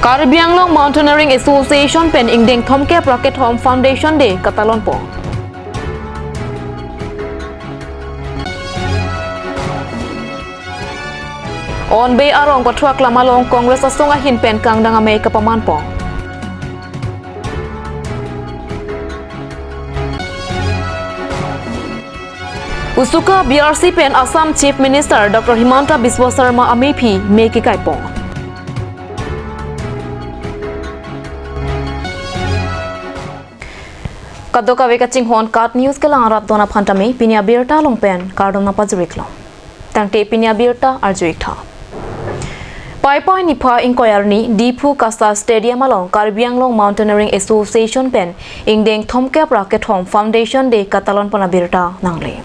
Karbi Mountaineering Association pen ingdeng thomke Rocket Home Foundation Day Katalon po. On bay arong patruak lamalong Congress asonga hin pen kang dangame kapaman po. Usuka BRC pen Assam Chief Minister Dr. Himanta Biswa Sarma Amepi meki kai po. Kadoka wekaching hon kat news ke lang arat dona phantame pinia birta longpen kardom na pajuriklo. Tangte pinia birta arjuikha. Pai nipa inquiry Dipu Kasta Stadium along Karbi Mountaineering Association pen ingdeng thomke Rocket Home Foundation de Katalon pana birta nangle.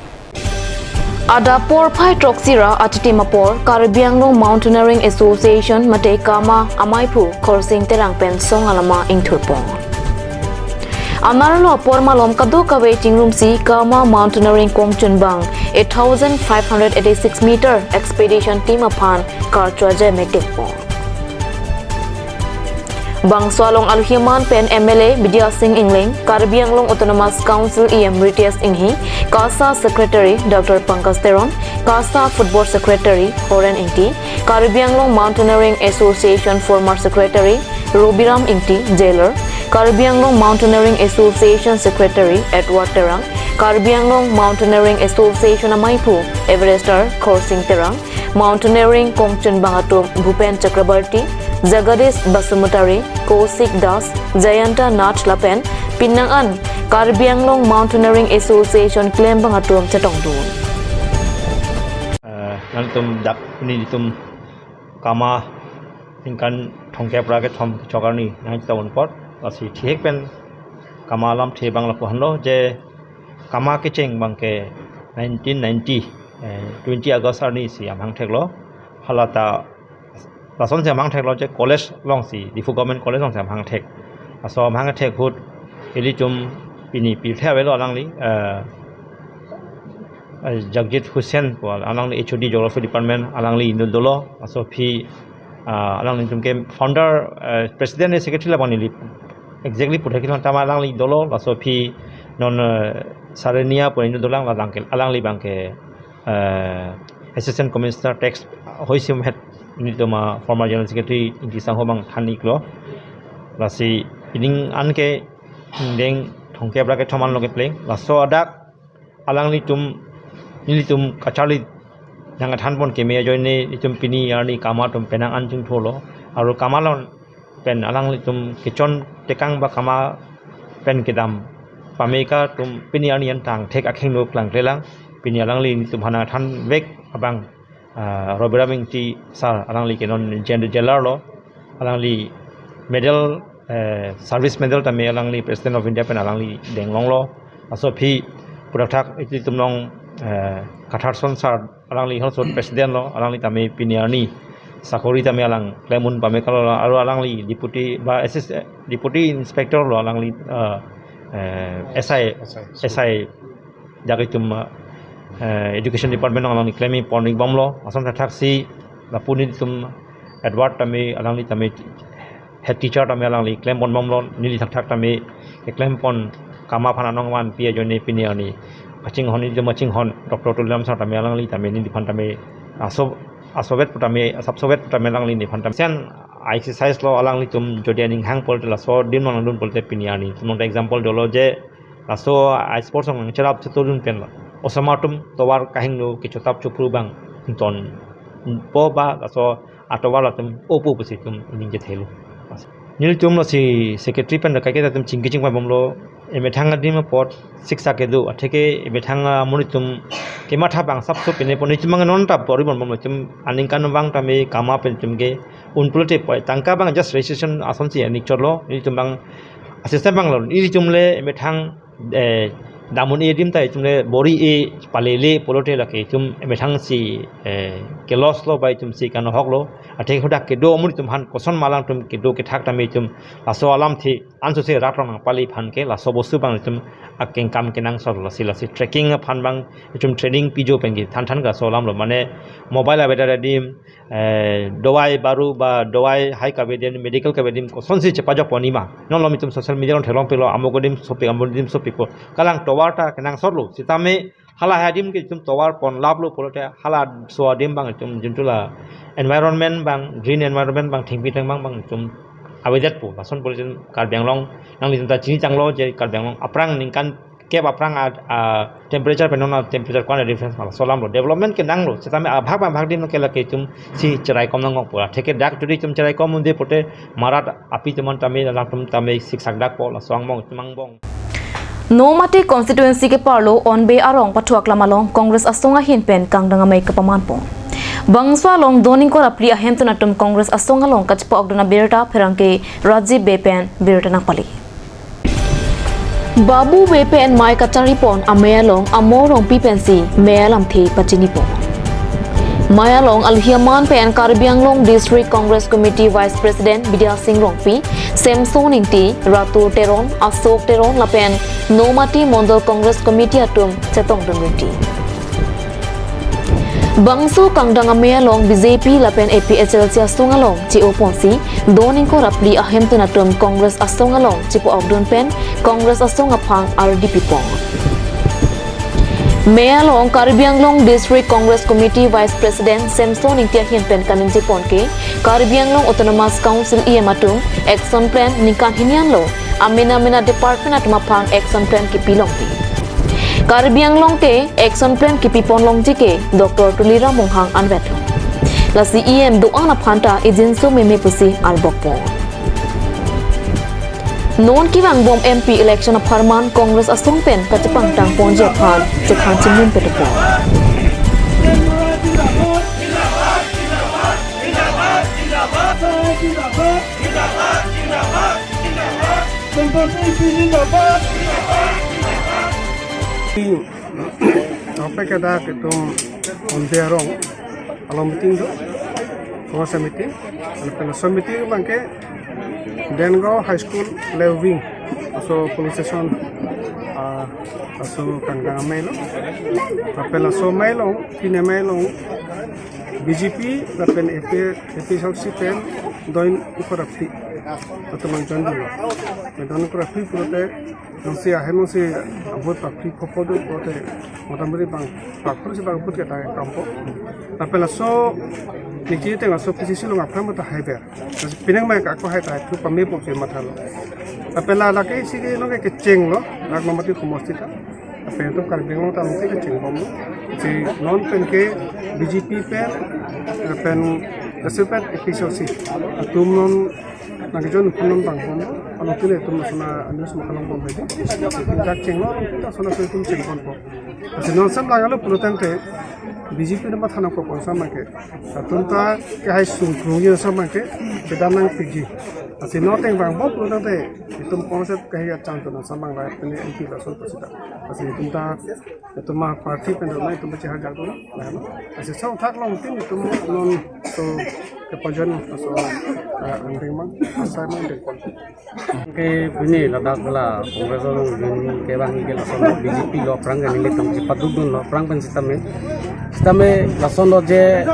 Ada por pai troxira atiti mapor Karbi Mountaineering Association mate kama amaipu korsing terang pen song alama ingthurpong. Amarlo pormalom kadoka waiting room si kama Mountaineering Kongchun bang 8,586 meter expedition team upon Karchwaje Metekpo. Bang Swalong Alhiman pen MLA Bidya Singh Ingling, Karbi Autonomous Council Emeritus Inghi, Kasa Secretary Dr. Pankaj Teron, Kasa Football Secretary Horen Ingti, Karbi Mountaineering Association former Secretary Robiram Ingti, Jailer, Karbi Mountaineering Association Secretary Edward Terang, Karbi Mountaineering Association Amaipu Everester Khorsing Terang, Mountaineering Kongchun Bangatum Bhupen Chakrabarti, Jagadish Basumutari, Kosik Das, Jayanta Nath Lapen, Pinangan, Karbi Mountaineering Association Claim Bangatum Chatongdun. Nantum dak ni ditum kama tingkan thongke Rocket Home chokarni nang tawon pot asi thik pen kamalam the bangla pohlo je kama ke cheng bangke 1990 20 August arni si amhang theklo halata lason se amhang theklo je college long si difu government college long se amhang thek aso amhang thek hut elitum pini pi thawelo langli Jagjit Hussein ko alangli HOD Geography Department alangli indolo aso phi alangli tumke founder president secretary labani exactly puthakilon tama alangli dolo aso phi non sarenia po indolang ladangkel alangli bangke assistant commissioner tax hoisim het nitoma former general secretary intisang hobang thaniklo lasi ining anke deng thongke brake thoman loge play laso adak alangli tum nilitum kachali nang thanpon kemia joine itum pini arni kama tum penang anjing tholo aru kamalon pen alang litum kichon tekang ba kama pen kedam pameka tum pini arni antang thek akheng no klang telang pini alang li tum hana than vek abang robiraming ti sar alang li kenon gender jelar lo alang li medal service medal tame alang li president of India pen alang li denglong lo aso phi purathak itum long Kathar Sonsar alangli halsot president lo alangli tame piniarni sakori tame alang klemun pame kalo aru alangli deputy ba SS deputy inspector lo alangli SI jagitum education department alangli claiming ponding bom lo asam taksi lapuni tum Edward tame alangli tame head teacher tame alangli claim bom lo nili thak tame claim pon kama phana nongwan pia jone piniarni Macing hon itu macing hon Dr. Tulam sa tami alang li tami ni dipan tami asobet tami subsobet tami alang li dipan tami sen exercise lo alang li tum jodianing hang pol la so din mang dun pol te piniani tum example dolo je aso sports ng cherap cheturun pen la osamatum towar kahing no kichotap chupru bang ton po ba aso atowar tum opu pusi tum ning je thelu nil tum lo si secretary pen ka ke tum chingki bom lo emethanga dim pot siksa ke do atheke emethanga munitum kematha bang sapso pene poni chimang non ta poribon mom chim aning kan bang tame kama pen chimge unpulte poi tangka bang just registration asonsi ani chorlo ni chumbang assistant bang lo ni chumle emethang damun e dim tai tumle bori e palele polote la ke tum emethang si kelos lo bai tum si kan hoklo athe khoda ke do amuri tum han koson malang tum ke do ke thak tami tum laso alam thi anso se ratrong pali phan ke laso bosu bang tum akeng kam kenang sor la si tracking phan bang tum training pijo pengi than than ga so lam lo mane mobile abeta dim dowai baru ba dowai hai ka bedin medical ka bedim koson si chepa jo ponima non lo mitum social media on thelong pelo amogodim sopi amogodim sopi ko kalang towarta kenang sorlo sitame hala hadim ke tum towar pon lablo polote hala so adim bang tum juntula environment bang green environment bang thingpi thang bang tum awedat pu lason polisen Karbi Anglong nang tum ta chini changlo je Karbi Anglong aprang ningkan ke aprang temperature penona temperature kwana difference mala solam lo development ke nang lo sitame bhag dim ke la ke tum si charai kom nang pura theke dak tudi tum charai kom munde pote marat api tumon tame la tum tame siksak dak po la swang mong tumang bong Nomati constituency ke parlo on be arong patuak lamalong Congress asonga hinpen kangdanga mai kapaman po. Bangswa long doning ko rapri ahem tunatum Congress asonga long kachpo ogdona berta pherangke Rajiv Bepen berta nakpali. Babu Bepen mai kachari pon amayalong amorong pipensi meyalam thi pachini po. Mayalong Alhiaman Pen Karbi Anglong District Congress Committee Vice President Bidya Singh Rongpi, Samson Ingti, Ratu Teron, Asok Teron Lapen, Nomati Mondol Congress Committee Atum, Chetong Dumriti. Bangsu Kangdang Mayalong BJP Lapen APHL Sungalong, Chio Ponsi, Doning ko rapli ahem tunatum Congress Asongalong, Chipo Ogdun Pen, Congress Asongapang RDP Pong. Mayalong Karbi Anglong District Congress Committee Vice President Samson Ingtia Hinpen Kanin Jiponke Karbi Anglong Autonomous Council Matung Action Plan Nikan Hinyanlo Amina Department at Mapang Action Plan Kipilongti Karbi Anglong ke Action Plan Kipipon Longji ke Dr. Tulira Monghang Anvetlo Lasi doang Phanta Ejinso Meme Pusi Albokpo Non kiwang bom MP election of Harman Congress asong pen kachapang tang ponje phan chekhan chimun petepo apa kada ketum onderong alam meeting do penguasa meeting penguasa meeting bangke Dengo High School Leving, also police station, also Kangdang Mailo, Apela so Mailo, Kine Mailo, BJP, Lapen FPSLC pen, Doin Ukorapi, atau Manjan dulu, Doin Ukorapi prote, nanti akhirnya si abot papi kopodo prote, motamuri bang, pakul si bang abot kita kampung, Apela so Niki tengah so posisi lo ngapam atau hyper. Pinang mereka aku hyper itu pamit pun sih matah lo. Tapi lah lagi sih lo kayak kecing lo, nak nomati komosti ta. Tapi itu Karbi lo tahu sih kecing bom lo. Si non pen ke BJP pen, pen resepen efisiensi. Atum non nak jual non bang bom. Kalau tu le atum sona anu semua kalau bom itu. Kita cing lo, kita sona so itu cing bom. Tapi non sam lagi lo protente. BJP nama thana ko konsa make atunta ke hai sungkrungye sama ke kedanang pigi asi noteng bang bo pro nate itum concept ke ya chang to sama la tene MP la sol pasita asi itumta ituma party pen na itum che ha jang to na asi sau thak long tin itum non to ke pajan so anding mang assignment de kon ke bini ladak la kongres lo ke bang ke la son BJP lo prang ni litum ci padudun lo prang pen sistame lason lo je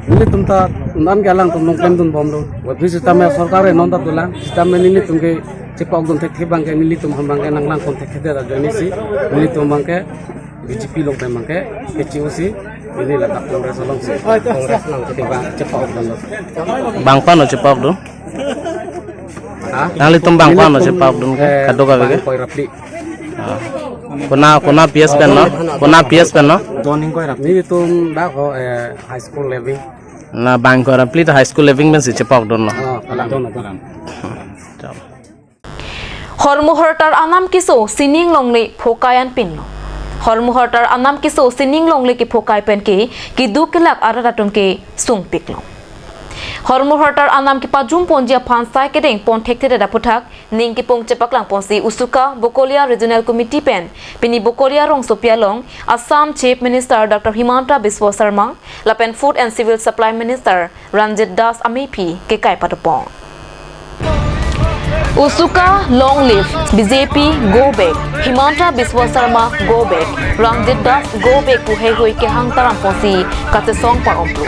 ini tumta nan galang tum nong pendun bom do wabi sistame sarkare non ta dulang sistame ini tum ke cepak gun tek bang ke ini tum hambang ke nang lang kon tek da joni si ini tum bang ke BJP lo pe bang ke COC ini latak kongres long si kongres nang ke bang cepak gun lo bang pano cepak do nang litum bang pano cepak do kado ka bege koi rapli kona PS pen no kona PS pen no zoning koi rapli ni tum da ko high school living na bang ko rapli to high school living men si cepak do no kala don don Hormuhortar anam kiso sining longle phokayan pin no Hormuhortar anam kiso sining longle ki phokai pen ke ki 2 lakh aratatum ke sung piklo Hormuhartar anam ki pajum ponjia pansai kedeng pon thekte da puthak ning ki pong chepaklang ponsi usuka Bokolia Regional Committee pen pini Bokolia rong sopialong Assam Chief Minister Dr. Himanta Biswa Sarma lapen Food and Civil Supply Minister Ranjit Das Amepi ke kai patopong Usuka long live BJP go back Himanta Biswa Sarma go back Ranjit Das go back ku hei ke hang taram ponsi kate song par omplu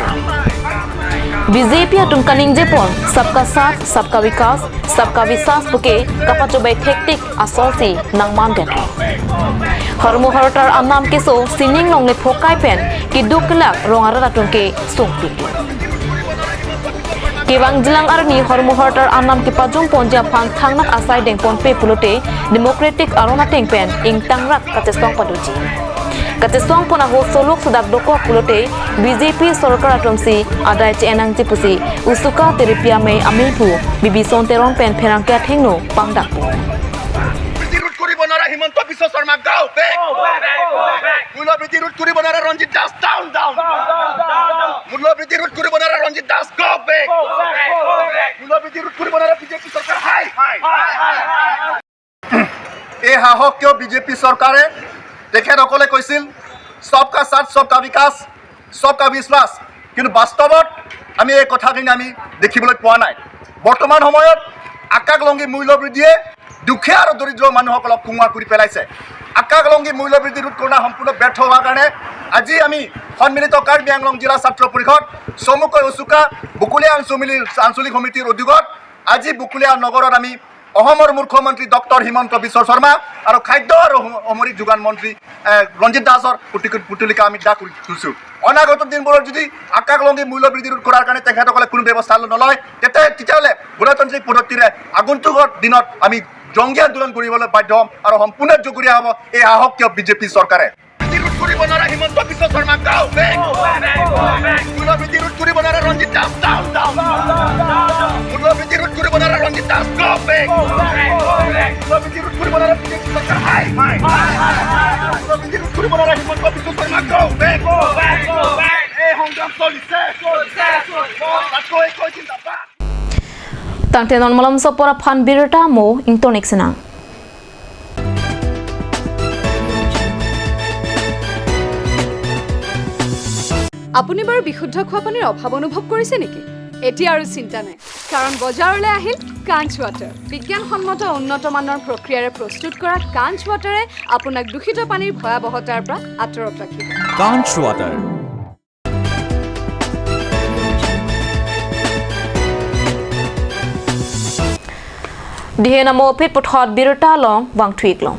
BJP atum kaning jepon sabka साथ सबका विकास सबका विश्वास buke kapachobai thektik asolsi nangman gen Hormuhartar anam keso sining longle phokai pen ki duklak rongara atum ke sungpik Kewang jilang arni Hormuhartar anam ki pajung ponja phang thangnak asai deng pon pe pulote democratic arona teng pen ing tangrak katesong paduji Katesong pona ho solok sudak doko pulote BJP sorkar atomsi adai chenang jipusi usuka teripia me amipu bibi sonteron pen pherang kya thengno pangdak বিরোধ করি বনারা হিমন্ত বিশ্ব শর্মা গাও back মূল্য বৃদ্ধি রোধ করি বনারা রঞ্জিত Das down down মূল্য বৃদ্ধি রোধ করি বনারা রঞ্জিত দাস গো ব্যাক মূল্য বৃদ্ধি রোধ করি বনারা বিজেপি সরকার হাই এই হাহক কিয় বিজেপি সরকারে তেখেতসকলে কৈছিল সবকা সাথ সবকা বিকাশ সবকা বিশ্বাস কিন্তু বাস্তৱত আমি এই কথাখিনি আমি দেখিবলৈ পোৱা নাই বৰ্তমান সময়ত আকাশলংঘী মূল্য বৃদ্ধিয়ে দুখীয়া আৰু দৰিদ্ৰ মানুহসকলক কুঙা কৰি পেলাইছে আকাশলংঘী মূল্য বৃদ্ধি ৰোধ কৰা সম্পূৰ্ণ ব্যৰ্থ হোৱাৰ কাৰণে আজি আমি সন্মিলিত কাৰ্বি আংলং জিলা ছাত্ৰ পৰিষদ চমুকৈ উচুকা বুকুলীয়া আঞ্চলিক সমিতিৰ উদ্যোগত আজি বুকুলীয়া নগৰত আমি অসমৰ মুখ্যমন্ত্ৰী ডক্টৰ হিমন্ত বিশ্ব শৰ্মা আৰু খাদ্য আৰু সামৰিক যোগান মন্ত্ৰী ৰঞ্জিত দাসৰ পুতলিকা আমি দাগ কৰি তুলিছোঁ অনাগত দিনবোৰত যদি আকাশলংঘী মূল্য বৃদ্ধি ৰোধ কৰাৰ কাৰণে তেখেতসকলে কোনো ব্যৱস্থা নলয় তেতিয়াহ'লে গণতান্ত্ৰিক পদ্ধতিৰে আগন্তুক দিনত আমি জংগী আন্দোলন কৰিবলৈ বাধ্য হ'ম আৰু সম্পূৰ্ণ জগৰীয়া হ'ব এই সাহস কিয় বিজেপি চৰকাৰে বিৰোধ কৰিব নোৱাৰা হিমন্ত বিশ্ব শৰ্মা গাও বেক মূল্য বৃদ্ধি ৰোধ কৰিব নোৱাৰা ৰঞ্জিত দাস ডাউন ডাউন মূল্য বৃদ্ধি ৰোধ কৰিব নোৱাৰা ৰঞ্জিত দাস গো বেক মূল্য বৃদ্ধি ৰোধ কৰিব নোৱাৰা বিজেপি চৰকাৰ হাই মূল্য বৃদ্ধি ৰোধ কৰিব নোৱাৰা হিমন্ত বিশ্ব শৰ্মা গো বেক এই সংগ্ৰাম চলিছে তাতকৈ কৈ জিন্দাবাদ Tangtenon malam sopora phan birta mo ingtonik senang আপুনি বাৰু বিশুদ্ধ খোৱা পানীৰ অভাৱ অনুভৱ কৰিছে নেকি এতিয়া আৰু চিন্তা নাই কাৰণ বজাৰলৈ আহিল কাঞ্চ ৱাটাৰ বিজ্ঞানসন্মত উন্নত মানৰ প্ৰক্ৰিয়াৰে প্ৰস্তুত কৰা কাঞ্চ ৱাটাৰে আপোনাক দূষিত পানীৰ ভয়াৱহতাৰ পৰা আঁতৰত ৰাখিব কাঞ্চ water Dihena mo pit pothot birta long wang thuik long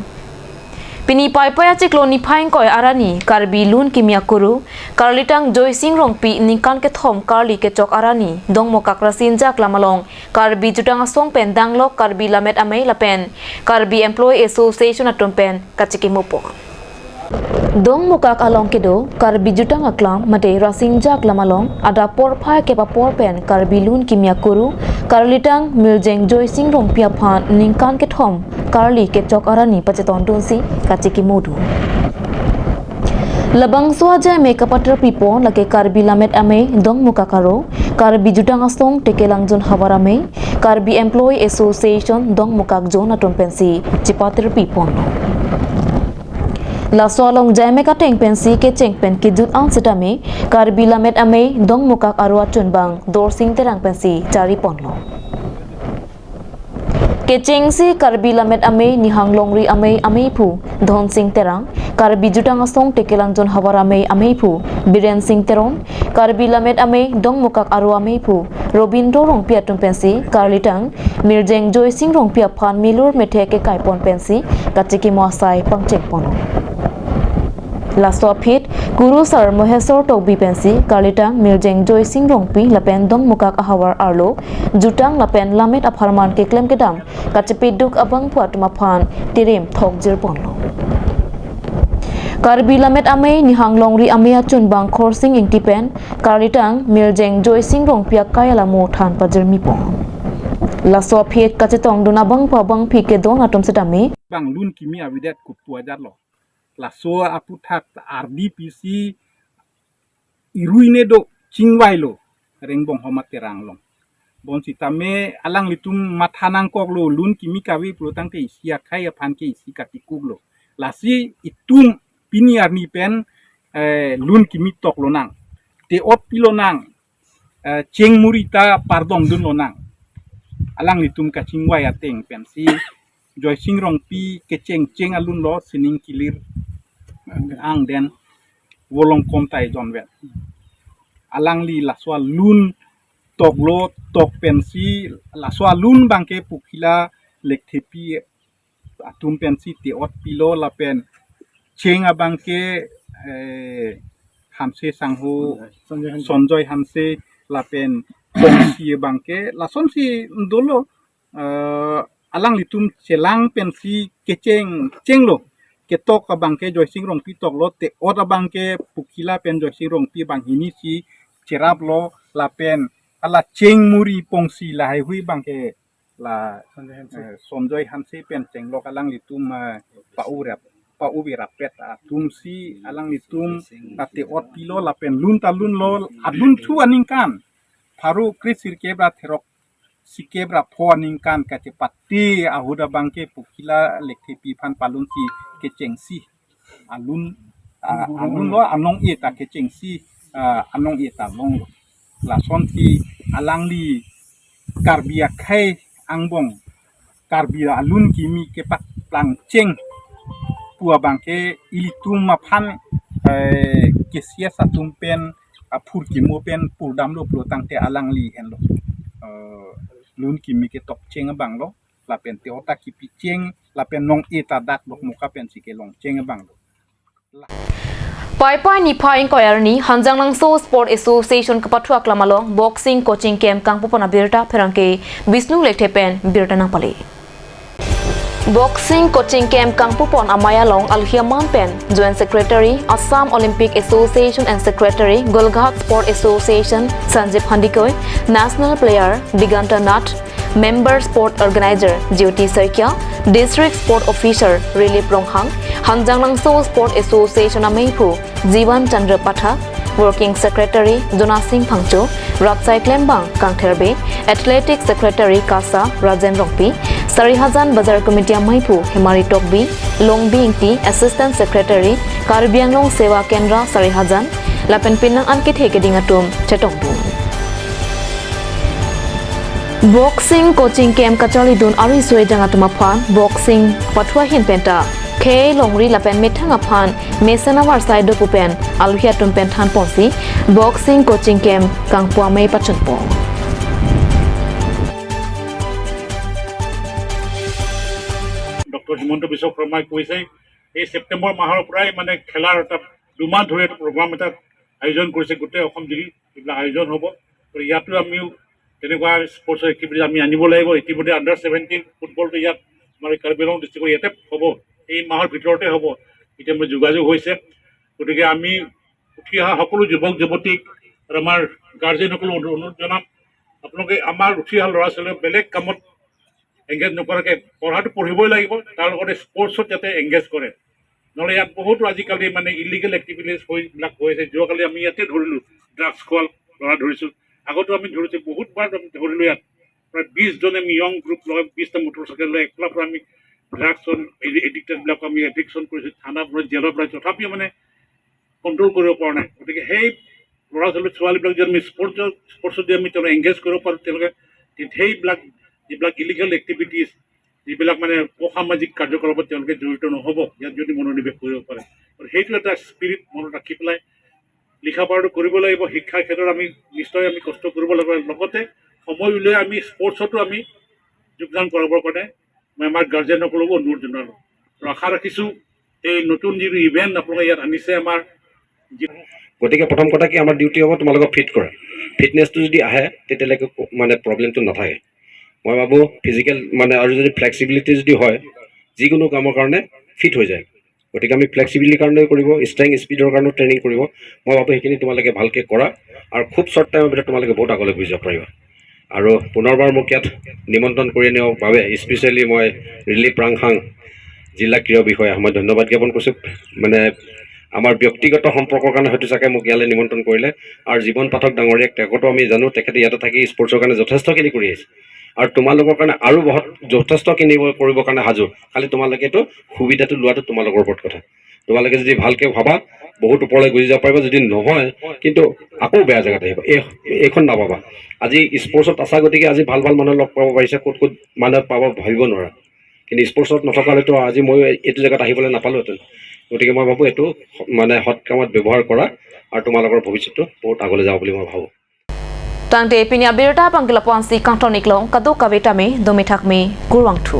Pini pai pai chiklo ni phaing koi arani Karbi lun kimia kuru Karlitang Joy Singh rong pi ningkan ke thom Karli ke chok arani dongmo kakrasin jak lamalong Karbi jutang asong pen danglok Karbi lamet amei lapen Karbi Employee Association atom pen kachiki mopo Dong mukak along kedo Karbi jutang aklam mate rasing jak lamalong ada por phai ke pa por pen Karbi lun kimia kuru Karlitang Miljeng Joy Singh rong pia phan ningkan ke thom Karli ke chok arani pacheton tunsi kachiki modu Labang swaja makeup atter pipo lake Karbi lamet ame dong mukakaro Karbi jutang asong tekelang jon hawarame Karbi Employee Association dong mukak jon atom pensi chipater pipo La solong jame ka teng pensi ke cheng pen ki jut ang setame Karbi lamet ame dong mukak arwa chunbang dor sing terang pensi chari ponlo Kechengsi Karbi lamet ame nihang longri ame phu Dhon Singh terang Karbi jutang asong tekelang jon hawar ame phu Biren Singh teron Karbi lamet ame dong mukak arwa ame phu Robindro rong pia tum pensi Karlitang Miljeng Joy Singh rong pia phan milur methe ke kaipon pensi kachiki moasai pangchek pono Last of it, Guru Sir Mohesor Tobi Pensi, Karlitang, Miljeng Joy Singh Rongpi, Lapen Dong Mukak Ahawar Arlo, Jutang Lapen Lamet Apharman Keklem Kedam, Kachipiduk Abang Puat Mapan, Tirim Thok Jirponlo. Karbi Lamet Ame, Nihang Longri Amea Chunbang Khorsing Ingtipen, Karlitang, Miljeng Joy Singh Rongpia Kayalamo Than Pajirmipo. Last of it, Kachetong Dunabang Pabang Pike Dong Atom Sedami, Bang Lun Kimi Avidet Kupuajarlo. La soa aputak RDPC iruine do chingwailo reng bong homat terang long bon si tame alang litum mathanang kok lo lun kimi kawi protang te isia khai aphan ke isi katikuk lo lasi itung pini arni pen lun kimi tok lo nang te ot pilo nang cheng murita pardong dun lo nang alang litum kaching wai ateng pen si joy singrong pi kecheng cheng alun lo sining kilir ang den wolong kom tai jon vet alang li la swa lun tok lo tok pensi la swa lun bangke pukila lek tepi atum pensi te ot pilo la pen cheng abangke hamse sangho sonjoy hamse la pen pongsi bangke la sonsi dolo alang litum celang pensi kecheng cheng lo ketok abangke joy singrong pi tok lo te ot abangke pukila pen joy singrong pi bang hini si cerap lo la pen ala cheng muri pongsi la hai hui bangke la sonjoy hanse pen cheng lo alang litum pa ubi rapet atum si alang litum ate ot pilo la pen lun talun lo adun thu aningkan paru krisir kebra therok sikebra phoning kan ka cepati ahuda bangke pukila lekhe pi phan palun si kechengsi alun lo anong e ta kechengsi anong e ta long la son ti alang li karbia khai angbong karbia alun kimi ke pak plang cheng pua bangke ilitum maphan kesia satum pen phur kimo pen purdam lo protang te alang li hen lo lun kimi ke tok cheng bang lo la pen te ota ki pi cheng la pen nong eta dak lok muka pen si ke long cheng bang lo Pai ni pha inquiry ni Hanjang Langso Sport Association kapathu aklamalong boxing coaching camp kangpopona birta pherangke Vishnu Lekthepen birta nang pali Boxing coaching camp kangpopon amayalong Alhiaman Pen Joint Secretary Assam Olympic Association and Secretary Golghat Sport Association Sanjeev Handikoy National Player Diganta Nat Member Sport Organizer Jyoti Sarkia District Sport Officer Rilip Ronghang Hanjang Langso Sport Association Ameipu Jivan Chandra Pathak Working Secretary Jonas Singh Phangcho Ratsai Klembang Kangtherbe Athletic Secretary Kasa Rajen Rongpi Sarihazan Bazar Committee Amaipu Himari Tokbi Longbi Ingti Assistant Secretary Karbi Anglong Sewa Kendra Sarihazan Lapen Pinang Ankit Hekedingatum Chetongbu Boxing coaching camp kachali dun ari soi jangatuma phan boxing pathwa hin penta ke longri lapen methanga phan mesana war side do pupen aluhia tum pen than ponsi boxing coaching camp kangpua mei pachanpo doctor Himanta Biswa শৰ্মাই কৈছে এই ছেপ্টেম্বৰ মাহৰ পৰাই মানে খেলাৰ এটা দুমাহ ধৰি এটা প্ৰগ্ৰাম এটা আয়োজন কৰিছে গোটেই অসম জুৰি এইবিলাক আয়োজন হ'ব আৰু ইয়াতো আমিও তেনেকুৱা স্পৰ্টছৰ এক্টিভিটি আমি আনিব লাগিব ইতিমধ্যে আণ্ডাৰ-17 ফুটবলটো ইয়াত আমাৰ কাৰ্বি আংলং ডিষ্ট্ৰিক্টৰ ইয়াতে হ'ব এই মাহৰ ভিতৰতে হ'ব ইতিমধ্যে যোগাযোগ হৈছে গতিকে আমি উঠি অহা সকলো যুৱক যুৱতীক আৰু আমাৰ গাৰ্জেনসকলক অনুৰোধ জনাম আপোনালোকে আমাৰ উঠি অহা ল'ৰা ছোৱালীক বেলেগ কামত এংগেজ নকৰাকৈ পঢ়াটো পঢ়িবই লাগিব তাৰ লগতে স্পৰ্টছত যাতে এংগেজ কৰে নহ'লে ইয়াত বহুতো আজিকালি মানে ইলিগেল এক্টিভিটিজ হৈবিলাক হৈ আছে যোৱাকালি আমি ইয়াতে ধৰিলোঁ ড্ৰাগছ খোৱা ল'ৰা ধৰিছোঁ আগতো আমি ধৰিছোঁ বহুতবাৰ আমি ধৰিলোঁ ইয়াত প্ৰায় 20জনে আমি য়ং গ্ৰুপ লগাই 20টা মটৰচাইকেল লৈ একলাৰ পৰা আমি ড্ৰাগছন এডিক্টেডবিলাক আমি এডিকশ্যন কৰিছোঁ থানাৰ পৰা জেলৰ পৰা তথাপিও মানে কণ্ট্ৰল কৰিব পৰা নাই গতিকে সেই ল'ৰা ছোৱালী ছোৱালীবিলাক যদি আমি স্পৰ্টছত যদি আমি তেওঁলোকে এংগেজ কৰিব পাৰোঁ তেওঁলোকে সেইবিলাক যিবিলাক ইলিগেল এক্টিভিটিজ যিবিলাক মানে অসামাজিক কাৰ্যকলাপত তেওঁলোকে জড়িত নহ'ব ইয়াত যদি মনোনিৱেশ কৰিব পাৰে আৰু সেইটো এটা স্পিৰিট মনত ৰাখি পেলাই লিখা পঢ়াটো কৰিব লাগিব শিক্ষাৰ ক্ষেত্ৰত আমি নিশ্চয় আমি কষ্ট কৰিব লাগিব লগতে সময় উলিয়াই আমি স্পৰ্টছতো আমি যোগদান কৰাবৰ কাৰণে মই আমাৰ গাৰ্জেনসকলকো অনুৰোধ জনালোঁ আৰু আশা ৰাখিছোঁ এই নতুন যিটো ইভেণ্ট আপোনালোকে ইয়াত আনিছে আমাৰ গতিকে প্ৰথম কথা কি আমাৰ ডিউটি হ'ব তোমালোকক ফিট কৰা ফিটনেছটো যদি আহে তেতিয়ালৈকে মানে প্ৰব্লেমটো নাথাকে মই ভাবোঁ ফিজিকেল মানে আৰু যদি ফ্লেক্সিবিলিটি যদি হয় যিকোনো কামৰ কাৰণে ফিট হৈ যায় গতিকে আমি ফ্লেক্সিবিলিটিৰ কাৰণেও কৰিব ষ্ট্ৰেংথ স্পীডৰ কাৰণেও ট্ৰেইনিং কৰিব মই ভাবোঁ সেইখিনি তোমালোকে ভালকৈ কৰা আৰু খুব শ্বৰ্ট টাইমৰ ভিতৰত তোমালোকে বহুত আগলৈ গুচি যাব পাৰিবা আৰু পুনৰবাৰ মোক ইয়াত নিমন্ত্ৰণ কৰি নিয়াৰ বাবে স্পেচিয়েলি মই ৰিলিফ ৰাংখাং জিলা ক্ৰীড়া বিষয়া মই ধন্যবাদ জ্ঞাপন কৰিছোঁ মানে আমাৰ ব্যক্তিগত সম্পৰ্কৰ কাৰণে হয়তো চাগে মোক ইয়ালৈ নিমন্ত্ৰণ কৰিলে আৰু জীৱন পাঠক ডাঙৰীয়াক তেখেতো আমি জানো তেখেতে ইয়াতে থাকি স্পৰ্টছৰ কাৰণে যথেষ্টখিনি কৰি আহিছে আৰু তোমালোকৰ কাৰণে আৰু বহুত যথেষ্টখিনি কৰিবৰ কাৰণে সাজু খালি তোমালোকে এইটো সুবিধাটো লোৱাটো তোমালোকৰ ওপৰত কথা তোমালোকে যদি ভালকৈ ভাবা বহুত ওপৰলৈ গুচি যাব পাৰিবা যদি নহয় কিন্তু আকৌ বেয়া জেগাত আহিব এইখন নাপাবা আজি স্পৰ্টছত আছা গতিকে আজি ভাল ভাল মানুহ লগ পাব পাৰিছে ক'ত ক'ত মানুহ পাব ভাবিব নোৱাৰা কিন্তু স্পৰ্টছত নথকালেতো আজি মই এইটো জেগাত আহিবলৈ নাপালোহেঁতেন গতিকে মই ভাবোঁ এইটো মানে সৎ কামত ব্যৱহাৰ কৰা আৰু তোমালোকৰ ভৱিষ্যতটো বহুত আগলৈ যাব বুলি মই ভাবোঁ Tangte pinia birta pangkila ponsi kantonik long kaduk kavitami domitak mi kurwang thu.